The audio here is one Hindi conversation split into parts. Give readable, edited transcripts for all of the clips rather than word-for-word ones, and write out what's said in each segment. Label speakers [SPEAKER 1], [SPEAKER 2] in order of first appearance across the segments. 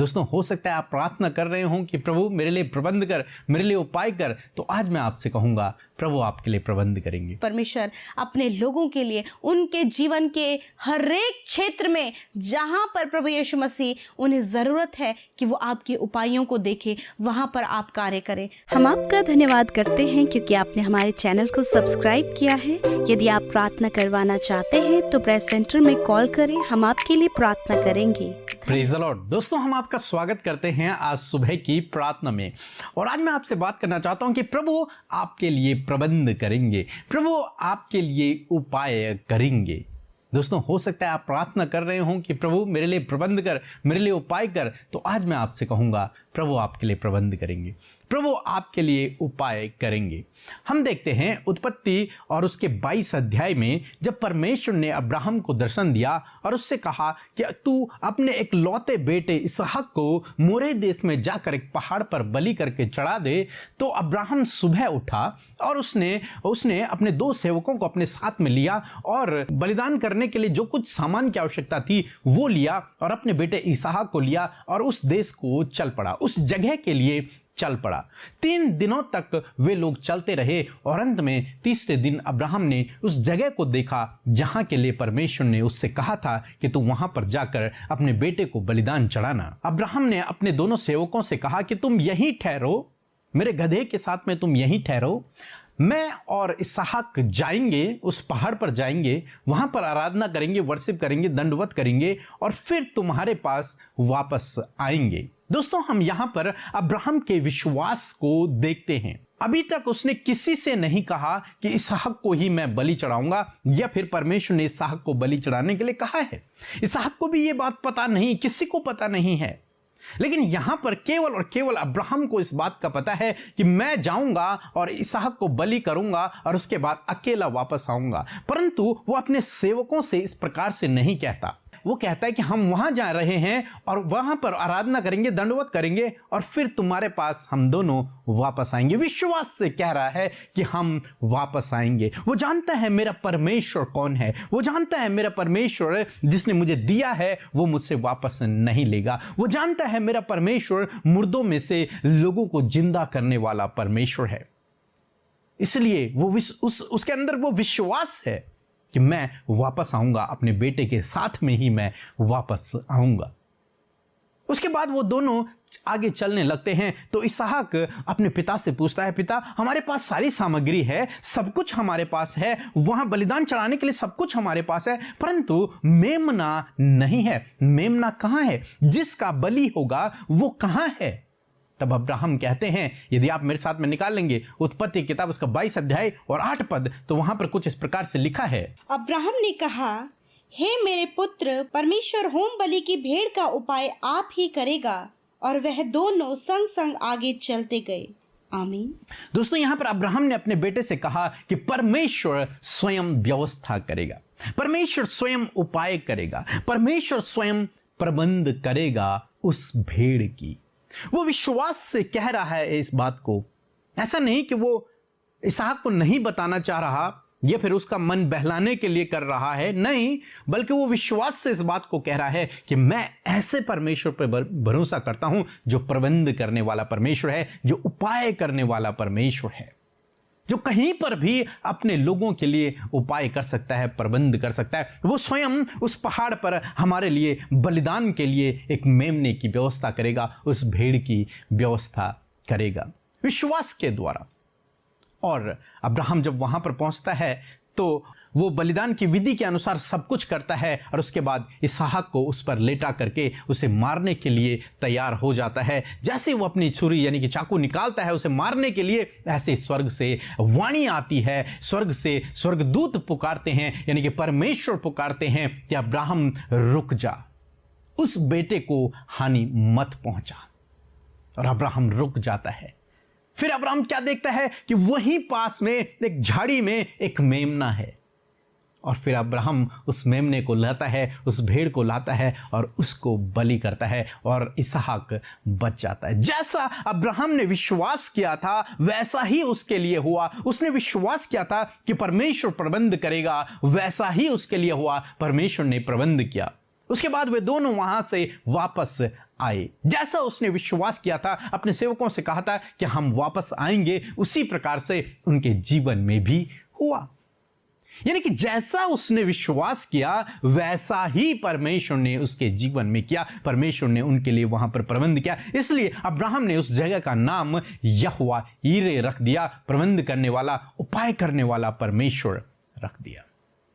[SPEAKER 1] दोस्तों, हो सकता है आप प्रार्थना कर रहे हो कि प्रभु मेरे लिए प्रबंध कर, मेरे लिए उपाय कर। तो आज मैं आपसे कहूंगा प्रभु आपके लिए प्रबंध करेंगे।
[SPEAKER 2] परमेश्वर अपने लोगों के लिए उनके जीवन के हर एक क्षेत्र में जहां पर प्रभु यीशु मसीह उन्हें जरूरत है कि वो आपके उपायों को देखे, वहां पर आप कार्य करें।
[SPEAKER 3] हम आपका धन्यवाद करते हैं क्योंकि आपने हमारे चैनल को सब्सक्राइब किया है। यदि आप प्रार्थना करवाना चाहते हैं तो प्रेस सेंटर में कॉल करें, हम आपके लिए प्रार्थना करेंगे।
[SPEAKER 1] Praise the Lord. दोस्तों, हम आपका स्वागत करते हैं आज सुबह की प्रार्थना में। और आज मैं आपसे बात करना चाहता हूं कि प्रभु आपके लिए प्रबंध करेंगे, प्रभु आपके लिए उपाय करेंगे। दोस्तों, हो सकता है आप प्रार्थना कर रहे हो कि प्रभु मेरे लिए प्रबंध कर, मेरे लिए उपाय कर। तो आज मैं आपसे कहूंगा प्रभु आपके लिए प्रबंध करेंगे, प्रभु आपके लिए उपाय करेंगे। हम देखते हैं उत्पत्ति और उसके 22 अध्याय में जब परमेश्वर ने अब्राहम को दर्शन दिया और उससे कहा कि तू अपने एक लौते बेटे इसहाक को मोरे देश में जाकर एक पहाड़ पर बलि करके चढ़ा दे। तो अब्राहम सुबह उठा और उसने अपने 2 सेवकों को अपने साथ में लिया और बलिदान करने के लिए जो कुछ सामान की आवश्यकता थी वो लिया और अपने बेटे इसहाक को लिया और उस देश को चल पड़ा, उस जगह के लिए चल पड़ा। 3 दिनों तक वे लोग चलते रहे और अंत में तीसरे दिन अब्राहम ने उस जगह को देखा जहां के लिए परमेश्वर ने उससे कहा था कि तू वहां पर जाकर अपने बेटे को बलिदान चढ़ाना। अब्राहम ने अपने दोनों सेवकों से कहा कि तुम यहीं ठहरो, मेरे गधे के साथ में तुम यहीं ठहरो, मैं और इसहाक जाएंगे, उस पहाड़ पर जाएंगे, वहां पर आराधना करेंगे, वर्शिप करेंगे, दंडवत करेंगे और फिर तुम्हारे पास वापस आएंगे। दोस्तों, हम यहां पर अब्राहम के विश्वास को देखते हैं। अभी तक उसने किसी से नहीं कहा कि इसहाक को ही मैं बलि चढ़ाऊंगा या फिर परमेश्वर ने इसहाक को बलि चढ़ाने के लिए कहा है। इसहाक को भी यह बात पता नहीं, किसी को पता नहीं है। लेकिन यहां पर केवल और केवल अब्राहम को इस बात का पता है कि मैं जाऊंगा और इसहाक को बलि करूंगा और उसके बाद अकेला वापस आऊंगा। परंतु वो अपने सेवकों से इस प्रकार से नहीं कहता। वो कहता है कि हम वहां जा रहे हैं और वहां पर आराधना करेंगे, दंडवत करेंगे और फिर तुम्हारे पास हम दोनों वापस आएंगे। विश्वास से कह रहा है कि हम वापस आएंगे। वो जानता है मेरा परमेश्वर कौन है, वो जानता है मेरा परमेश्वर जिसने मुझे दिया है वो मुझसे वापस नहीं लेगा। वो जानता है मेरा परमेश्वर मुर्दों में से लोगों को जिंदा करने वाला परमेश्वर है। इसलिए वो उसके अंदर वो विश्वास है कि मैं वापस आऊंगा, अपने बेटे के साथ में ही मैं वापस आऊंगा। उसके बाद वो दोनों आगे चलने लगते हैं। तो इसहाक अपने पिता से पूछता है, पिता हमारे पास सारी सामग्री है, सब कुछ हमारे पास है, वहां बलिदान चढ़ाने के लिए सब कुछ हमारे पास है, परंतु मेमना नहीं है। मेमना कहां है? जिसका बलि होगा वो कहां है? तब अब्राहम कहते हैं, यदि आप मेरे साथ में निकाल लेंगे उत्पत्ति किताब उसका 22 अध्याय और 8 पद, तो वहां पर कुछ इस प्रकार से लिखा है।
[SPEAKER 2] अब्राहम ने कहा, हे मेरे पुत्र, परमेश्वर होम बलि की भेड़ का उपाय आप ही करेगा। और वह दोनों संग संग आगे चलते गए। आमीन।
[SPEAKER 1] दोस्तों, यहां पर अब्राहम ने अपने बेटे से कहा कि परमेश्वर स्वयं व्यवस्था करेगा, परमेश्वर स्वयं उपाय करेगा, परमेश्वर स्वयं प्रबंध करेगा उस भेड़ की। वो विश्वास से कह रहा है इस बात को। ऐसा नहीं कि वो इसहाक को नहीं बताना चाह रहा या फिर उसका मन बहलाने के लिए कर रहा है, नहीं, बल्कि वो विश्वास से इस बात को कह रहा है कि मैं ऐसे परमेश्वर पर भरोसा करता हूं जो प्रबंध करने वाला परमेश्वर है, जो उपाय करने वाला परमेश्वर है, जो कहीं पर भी अपने लोगों के लिए उपाय कर सकता है, प्रबंध कर सकता है। वो स्वयं उस पहाड़ पर हमारे लिए बलिदान के लिए एक मेमने की व्यवस्था करेगा, उस भेड़ की व्यवस्था करेगा विश्वास के द्वारा। और अब्राहम जब वहां पर पहुंचता है तो वो बलिदान की विधि के अनुसार सब कुछ करता है और उसके बाद इसहाक को उस पर लेटा करके उसे मारने के लिए तैयार हो जाता है। जैसे वो अपनी छुरी यानी कि चाकू निकालता है उसे मारने के लिए, ऐसे स्वर्ग से वाणी आती है, स्वर्ग से स्वर्गदूत पुकारते हैं यानी कि परमेश्वर पुकारते हैं कि अब्राहम रुक जा, उस बेटे को हानि मत पहुंचा। और अब्राहम रुक जाता है। फिर अब्राहम क्या देखता है कि वहीं पास में एक झाड़ी में एक मेमना है और फिर अब्राहम उस मेमने को लाता है, उस भेड़ को लाता है और उसको बलि करता है और इसहाक बच जाता है। जैसा अब्राहम ने विश्वास किया था वैसा ही उसके लिए हुआ। उसने विश्वास किया था कि परमेश्वर प्रबंध करेगा, वैसा ही उसके लिए हुआ, परमेश्वर ने प्रबंध किया। उसके बाद वे दोनों वहां से वापस आए। जैसा उसने विश्वास किया था, अपने सेवकों से कहा था कि हम वापस आएंगे, उसी प्रकार से उनके जीवन में भी हुआ। यानी कि जैसा उसने विश्वास किया वैसा ही परमेश्वर ने उसके जीवन में किया। परमेश्वर ने उनके लिए वहां पर प्रबंध किया। इसलिए अब्राहम ने उस जगह का नाम यहोवा यीरे रख दिया, प्रबंध करने वाला, उपाय करने वाला परमेश्वर रख दिया।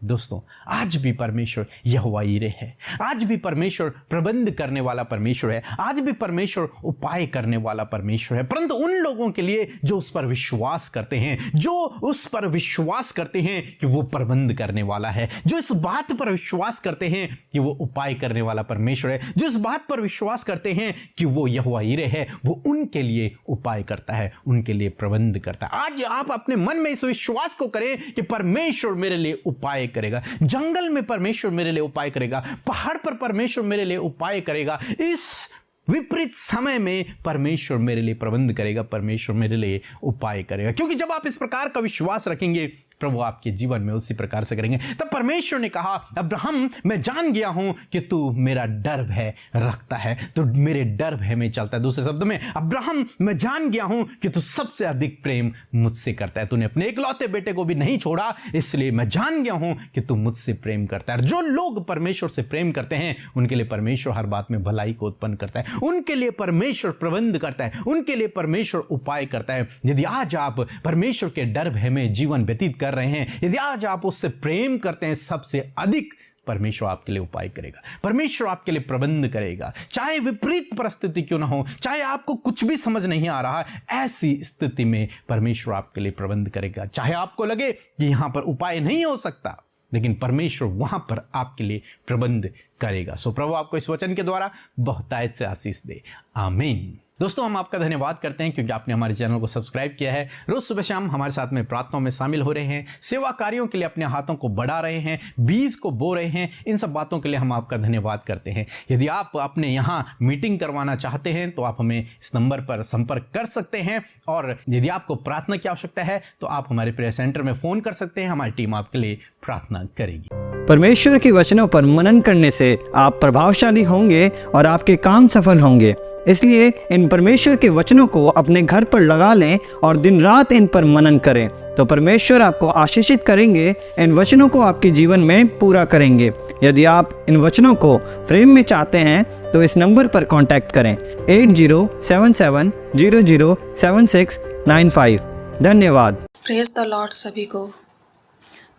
[SPEAKER 1] दोस्तों, आज भी परमेश्वर यहोवा यीरे है, आज भी परमेश्वर प्रबंध करने वाला परमेश्वर है, आज भी परमेश्वर उपाय करने वाला परमेश्वर है, परंतु उन लोगों के लिए जो उस पर विश्वास करते हैं, जो उस पर विश्वास करते हैं कि वो प्रबंध करने वाला है, जो इस बात पर विश्वास करते हैं कि वो उपाय करने वाला परमेश्वर है, जो इस बात पर विश्वास करते हैं कि वो यहोवा यीरे है, वो उनके लिए उपाय करता है, उनके लिए प्रबंध करता है। आज आप अपने मन में इस विश्वास को करें कि परमेश्वर मेरे लिए उपाय करेगा, जंगल में परमेश्वर मेरे लिए उपाय करेगा, पहाड़ पर परमेश्वर मेरे लिए उपाय करेगा, इस विपरीत समय में परमेश्वर मेरे लिए प्रबंध करेगा, परमेश्वर मेरे लिए उपाय करेगा। क्योंकि जब आप इस प्रकार का विश्वास रखेंगे, प्रभु आपके जीवन में उसी प्रकार से करेंगे। तब परमेश्वर ने कहा, अब्राहम मैं जान गया हूं कि तू मेरा डर भय रखता है, तो मेरे डर भय में चलता है। दूसरे शब्द में, अब्राहम मैं जान गया हूं कि तू सबसे अधिक प्रेम मुझसे करता है, तूने अपने इकलौते बेटे को भी नहीं छोड़ा, इसलिए मैं जान गया हूं कि तू मुझसे प्रेम करता है। जो लोग परमेश्वर से प्रेम करते हैं उनके लिए परमेश्वर हर बात में भलाई को उत्पन्न करता है, उनके लिए परमेश्वर प्रबंध करता है, उनके लिए परमेश्वर उपाय करता है। यदि आज आप परमेश्वर के डर भय में जीवन व्यतीत कर रहे हैं, यदि आज आप उससे प्रेम करते हैं, सबसे अधिक परमेश्वर आपके लिए उपाय करेगा, परमेश्वर आपके लिए प्रबंध करेगा। चाहे विपरीत परिस्थिति क्यों ना हो, चाहे आपको कुछ भी समझ नहीं आ रहा, ऐसी स्थिति में परमेश्वर आपके लिए प्रबंध करेगा। चाहे आपको लगे कि यहां पर उपाय नहीं हो सकता, लेकिन परमेश्वर वहां पर आपके लिए प्रबंध करेगा। सो प्रभु आपको इस वचन के द्वारा बहुतायत से आशीष दे। आमीन। दोस्तों, हम आपका धन्यवाद करते हैं क्योंकि आपने हमारे चैनल को सब्सक्राइब किया है। रोज सुबह शाम हमारे साथ में प्रार्थनाओं में शामिल हो रहे हैं, सेवा कार्यों के लिए अपने हाथों को बढ़ा रहे हैं, बीज को बो रहे हैं। इन सब बातों के लिए हम आपका धन्यवाद करते हैं। यदि आप अपने यहाँ मीटिंग करवाना चाहते हैं तो आप हमें इस नंबर पर संपर्क कर सकते हैं, और यदि आपको प्रार्थना की आवश्यकता है तो आप हमारे प्रेयर सेंटर में फ़ोन कर सकते हैं। हमारी टीम आपके लिए प्रार्थना करेगी।
[SPEAKER 4] परमेश्वर के वचनों पर मनन करने से आप प्रभावशाली होंगे और आपके काम सफल होंगे। इसलिए इन परमेश्वर के वचनों को अपने घर पर लगा लें और दिन रात इन पर मनन करें, तो परमेश्वर आपको आशीषित करेंगे, इन वचनों को आपके जीवन में पूरा करेंगे। यदि आप इन वचनों को फ्रेम में चाहते हैं तो इस नंबर पर कांटेक्ट करें 8077007695। धन्यवाद।
[SPEAKER 5] प्रेज द लॉर्ड सभी को।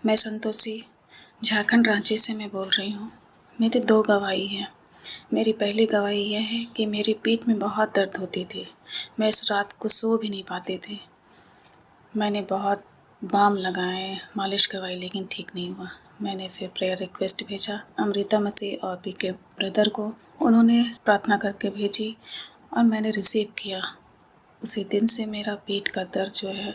[SPEAKER 5] मैं संतोषी झारखंड रांची से मैं बोल रही हूँ। मेरी 2 गवाही हैं। मेरी पहली गवाही यह है कि मेरी पीठ में बहुत दर्द होती थी, मैं इस रात को सो भी नहीं पाती थी। मैंने बहुत बाम लगाए, मालिश करवाई, लेकिन ठीक नहीं हुआ। मैंने फिर प्रेयर रिक्वेस्ट भेजा अमृता मसीह और पीके ब्रदर को, उन्होंने प्रार्थना करके भेजी और मैंने रिसीव किया। उसी दिन से मेरा पीठ का दर्द जो है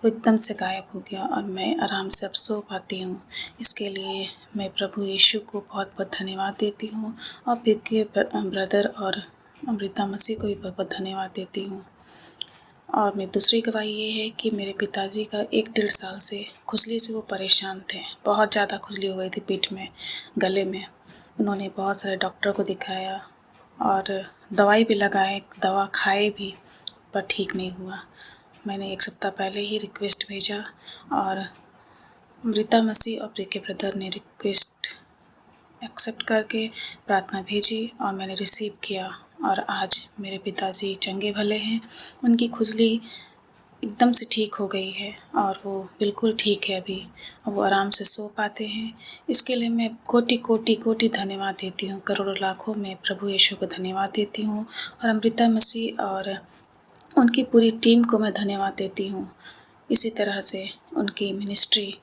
[SPEAKER 5] वो एकदम से गायब हो गया और मैं आराम से अब सो पाती हूँ। इसके लिए मैं प्रभु यीशु को बहुत बहुत धन्यवाद देती हूँ और पीके ब्रदर और अमृता मसीह को भी बहुत बहुत धन्यवाद देती हूँ। और मेरी दूसरी गवाही ये है कि मेरे पिताजी का 1-1.5 साल से खुजली से वो परेशान थे। बहुत ज़्यादा खुजली हो गई थी पीठ में, गले में। उन्होंने बहुत सारे डॉक्टर को दिखाया और दवाई भी लगाए, दवा खाए भी, पर ठीक नहीं हुआ। मैंने 1 सप्ताह पहले ही रिक्वेस्ट भेजा और अमृता मसीह और प्रीके ब्रदर ने रिक्वेस्ट एक्सेप्ट करके प्रार्थना भेजी और मैंने रिसीव किया और आज मेरे पिताजी चंगे भले हैं। उनकी खुजली एकदम से ठीक हो गई है और वो बिल्कुल ठीक है अभी, और वो आराम से सो पाते हैं। इसके लिए मैं कोटि कोटि कोटि धन्यवाद देती हूँ, करोड़ों लाखों में प्रभु यीशु को धन्यवाद देती हूँ और अमृता मसीह और उनकी पूरी टीम को मैं धन्यवाद देती हूँ। इसी तरह से उनकी मिनिस्ट्री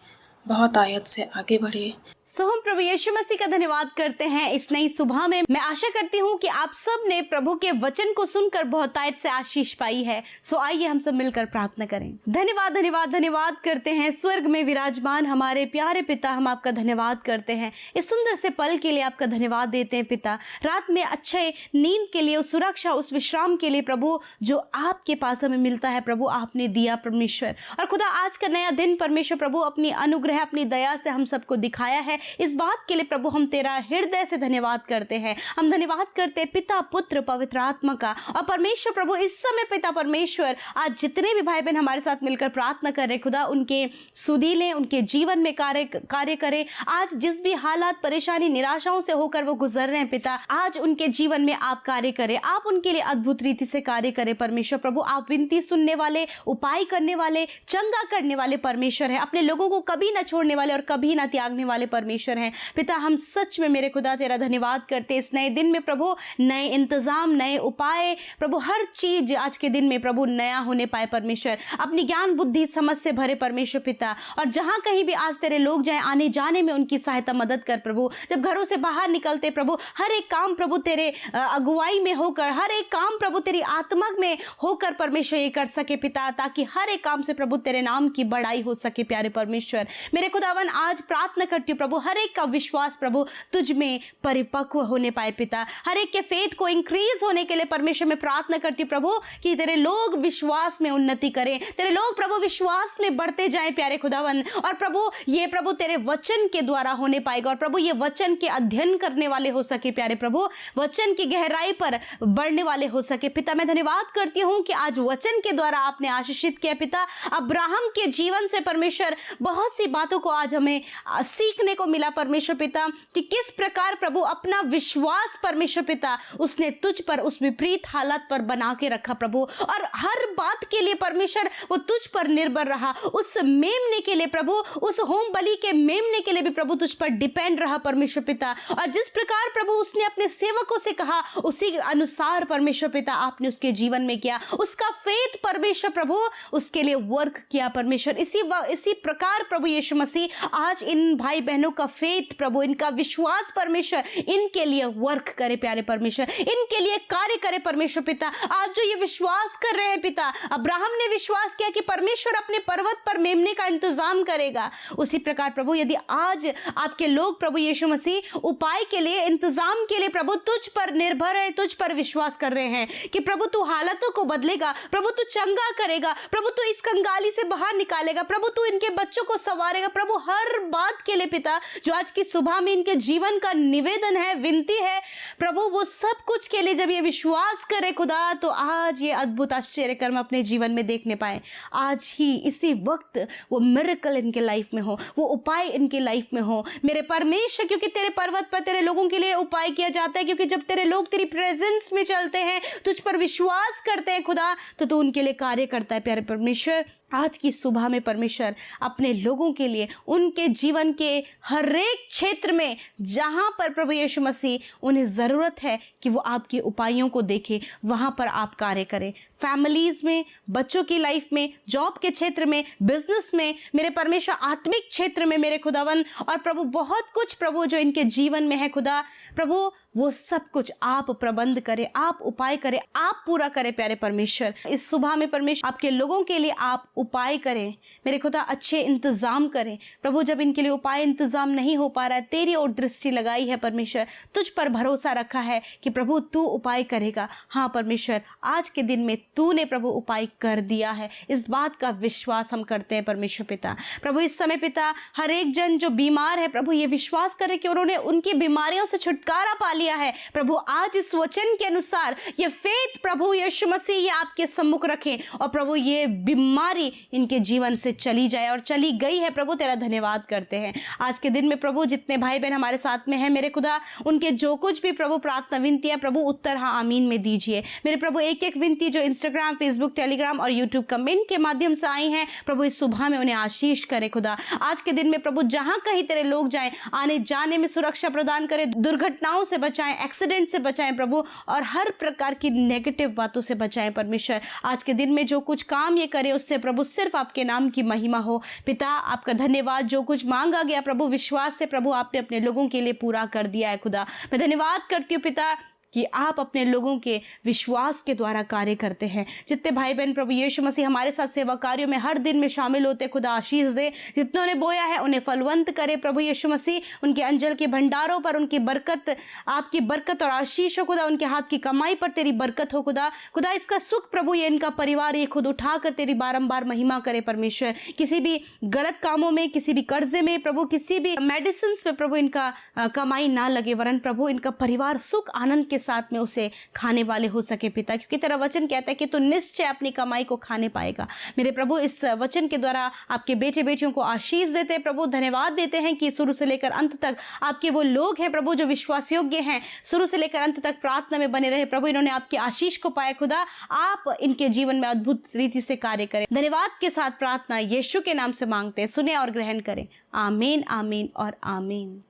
[SPEAKER 5] बहुत आयत से आगे बढ़े।
[SPEAKER 2] सो हम प्रभु यीशु मसीह का धन्यवाद करते हैं इस नई सुबह में। मैं आशा करती हूँ कि आप सब ने प्रभु के वचन को सुनकर बहुतायत से आशीष पाई है। सो आइए हम सब मिलकर प्रार्थना करें। धन्यवाद धन्यवाद धन्यवाद करते हैं स्वर्ग में विराजमान हमारे प्यारे पिता, हम आपका धन्यवाद करते हैं इस सुंदर से पल के लिए। आपका धन्यवाद देते हैं पिता, रात में अच्छे नींद के लिए, उस सुरक्षा, उस विश्राम के लिए प्रभु जो आपके पास हमें मिलता है प्रभु, आपने दिया परमेश्वर। और खुदा आज का नया दिन परमेश्वर प्रभु अपनी अनुग्रह है, अपनी दया से हम सबको दिखाया है। इस बात के लिए प्रभु हम तेरा हृदय से धन्यवाद करते हैं। हम धन्यवाद करते हैं पिता, पुत्र, पवित्र आत्मा का। और परमेश्वर प्रभु इस समय पिता परमेश्वर आज जितने भी भाई बहन हमारे साथ मिलकर प्रार्थना कर रहे खुदा, उनके सुधी लें, उनके जीवन में कार्य करें। आज जिस भी हालात, परेशानी, निराशाओं से होकर वो गुजर रहे हैं पिता, आज उनके जीवन में आप कार्य करें, आप उनके लिए अद्भुत रीति से कार्य करें परमेश्वर प्रभु। आप विनती सुनने वाले, उपाय करने वाले, चंगा करने वाले परमेश्वर हैं। अपने लोगों को कभी ना छोड़ने वाले और कभी ना त्यागने वाले परमेश्वर हैं पिता। हम सच में मेरे खुदा तेरा धन्यवाद करते इस नए दिन में प्रभु। नए इंतजाम, नए उपाय प्रभु, हर चीज आज के दिन में प्रभु नया होने पाए परमेश्वर। अपनी ज्ञान, बुद्धि, समझ से भरे परमेश्वर पिता। और जहां कहीं भी आज तेरे लोग जाए, आने जाने में उनकी सहायता मदद कर प्रभु। जब घरों से बाहर निकलते प्रभु, हर एक काम प्रभु तेरे अगुवाई में होकर, हर एक काम प्रभु तेरी आत्मा में होकर परमेश्वर ये कर सके पिता, ताकि हर एक काम से प्रभु तेरे नाम की बड़ाई हो सके प्यारे परमेश्वर। मेरे खुदावन आज प्रार्थना करती हूँ प्रभु, हर एक का विश्वास प्रभु तुझ में परिपक्व होने पाए पिता। हर एक के फेथ को इंक्रीज होने के लिए परमेश्वर में प्रार्थना करती हूँ प्रभु कि तेरे लोग विश्वास में उन्नति करें, तेरे लोग प्रभु विश्वास में बढ़ते जाएं प्यारे खुदावन। और प्रभु ये प्रभु तेरे वचन के द्वारा होने पाएगा। और प्रभु ये वचन के अध्ययन करने वाले हो सके प्यारे प्रभु, वचन की गहराई पर बढ़ने वाले हो सके पिता। मैं धन्यवाद करती हूँ कि आज वचन के द्वारा आपने आशीषित किया पिता। अब्राहम के जीवन से परमेश्वर बहुत सी बातों को आज हमें सीखने को मिला परमेश्वर पिता, कि किस प्रकार प्रभु अपना विश्वास परमेश्वर पिता उसने तुझ पर उस विपरीत हालत पर बना के रखा प्रभु। और हर बात के लिए परमेश्वर वो तुझ पर निर्भर रहा। उस मेमने के लिए प्रभु, उस होम बलि के मेमने के लिए भी प्रभु तुझ पर डिपेंड रहा परमेश्वर पिता। और जिस प्रकार प्रभु उसने अपने सेवकों से कहा, उसी अनुसार परमेश्वर पिता आपने उसके जीवन में किया। उसका फेथ परमेश्वर प्रभु उसके लिए वर्क किया परमेश्वर। इसी प्रकार प्रभु यीशु मसीह आज इन भाई बहनों का फेथ प्रभु, इनका विश्वास परमेश्वर इनके लिए वर्क करे प्यारे परमेश्वर, इनके लिए कार्य करे परमेश्वर पिता। आज जो ये विश्वास कर रहे हैं पिता, अब्राहम ने विश्वास किया कि परमेश्वर अपने पर्वत पर मेमने का इंतजाम करेगा, उसी प्रकार प्रभु यदि आज आपके लोग प्रभु यीशु मसीह उपाय के लिए, इंतजाम के लिए प्रभु तुझ पर निर्भर है, तुझ पर विश्वास कर रहे हैं कि प्रभु तू हालातों को बदलेगा, प्रभु तू चंगा करेगा, प्रभु तू इस कंगाली से बाहर निकालेगा, प्रभु तू इनके बच्चों को संवारेगा प्रभु, हर बात के लिए पिता जो आज की सुबह में इनके जीवन का निवेदन है, विनती है प्रभु, वो सब कुछ के लिए जब ये विश्वास करे खुदा, तो आज ये अद्भुत आश्चर्य कर्म अपने जीवन में देखने पाए। आज ही इसी वक्त वो मिरेकल इनके लाइफ में हो, वो उपाय इनके लाइफ में हो मेरे परमेश्वर, क्योंकि तेरे पर्वत पर तेरे लोगों के लिए उपाय किया जाता है। क्योंकि जब तेरे लोग तेरी प्रेजेंस में चलते हैं, तुझ पर विश्वास करते हैं खुदा, तो तू उनके लिए कार्य करता है प्यारे परमेश्वर। आज की सुबह में परमेश्वर अपने लोगों के लिए, उनके जीवन के हर एक क्षेत्र में जहाँ पर प्रभु यीशु मसीह उन्हें ज़रूरत है कि वो आपके उपायों को देखें, वहाँ पर आप कार्य करें। फैमिलीज़ में, बच्चों की लाइफ में, जॉब के क्षेत्र में, बिजनेस में, मेरे परमेश्वर आत्मिक क्षेत्र में मेरे खुदावन, और प्रभु बहुत कुछ प्रभु जो इनके जीवन में है खुदा, प्रभु वो सब कुछ आप प्रबंध करें, आप उपाय करें, आप पूरा करें प्यारे परमेश्वर। इस सुबह में परमेश्वर आपके लोगों के लिए आप उपाय करें मेरे खुदा, अच्छे इंतजाम करें प्रभु। जब इनके लिए उपाय इंतजाम नहीं हो पा रहा है, तेरी ओर दृष्टि लगाई है परमेश्वर, तुझ पर भरोसा रखा है कि प्रभु तू उपाय करेगा। हाँ परमेश्वर, आज के दिन में तूने प्रभु उपाय कर दिया है, इस बात का विश्वास हम करते हैं परमेश्वर पिता। प्रभु इस समय पिता हर एक जन जो बीमार है प्रभु, ये विश्वास करे कि उन्होंने उनकी बीमारियों से छुटकारा पा लिया है प्रभु। आज इस वचन के अनुसार ये फेथ प्रभु यीशु मसीह ये आपके सम्मुख रखें, और प्रभु ये बीमारी इनके जीवन से चली जाए, और चली गई है प्रभु, तेरा धन्यवाद करते हैं। आज के दिन में प्रभु जितने भाई बहन हमारे साथ में हैं मेरे खुदा, उनके जो कुछ भी प्रभु प्रार्थना विनती है प्रभु, उत्तर हाँ आमीन में दीजिए मेरे प्रभु। एक एक विनती जो इंस्टाग्राम, फेसबुक, टेलीग्राम और यूट्यूब कमेंट के माध्यम से आई हैं प्रभु, इस सुबह में उन्हें आशीष करे खुदा। आज के दिन में प्रभु जहां कहीं तेरे लोग जाएं, आने जाने में सुरक्षा प्रदान करे, दुर्घटनाओं से बचाएं, एक्सीडेंट से बचाएं प्रभु, और हर प्रकार की नेगेटिव बातों से बचाएं परमेश्वर। आज के दिन में जो कुछ काम ये करे उससे प्रभु सिर्फ आपके नाम की महिमा हो पिता। आपका धन्यवाद, जो कुछ मांगा गया प्रभु विश्वास से प्रभु आपने अपने लोगों के लिए पूरा कर दिया है खुदा। मैं धन्यवाद करती हूँ पिता कि आप अपने लोगों के विश्वास के द्वारा कार्य करते हैं। जितने भाई बहन प्रभु यीशु मसीह हमारे साथ सेवा कार्यों में हर दिन में शामिल होते, खुदा आशीष दे। जितनों ने बोया है उन्हें फलवंत करे प्रभु यीशु मसीह। उनके अंजल के भंडारों पर उनकी बरकत, आपकी बरकत और आशीष हो खुदा। उनके हाथ की कमाई पर तेरी बरकत हो खुदा। खुदा इसका सुख प्रभु ये इनका परिवार ये खुद उठाकर तेरी बारंबार महिमा करे परमेश्वर। किसी भी गलत कामों में, किसी भी कर्जे में प्रभु, किसी भी मेडिसिन में प्रभु इनका कमाई ना लगे, वरन प्रभु इनका परिवार सुख आनंद के साथ में उसे खाने वाले हो सके पिता, क्योंकि तेरा वचन कहता है कि तू निश्चय अपनी कमाई को खाने पाएगा। मेरे प्रभु इस वचन के द्वारा आपके बेटे बेटियों को आशीष देते प्रभु, धन्यवाद देते हैं कि शुरू से लेकर अंत तक आपके वो लोग हैं प्रभु जो विश्वास योग्य हैं, शुरू से लेकर अंत तक प्रार्थना में बने रहे प्रभु। इन्होंने आपकी आशीष को पाया खुदा, आप इनके जीवन में अद्भुत रीति से कार्य करें। धन्यवाद के साथ प्रार्थना यीशु के नाम से मांगते हैं, सुने और ग्रहण करें। आमीन, आमीन और आमीन।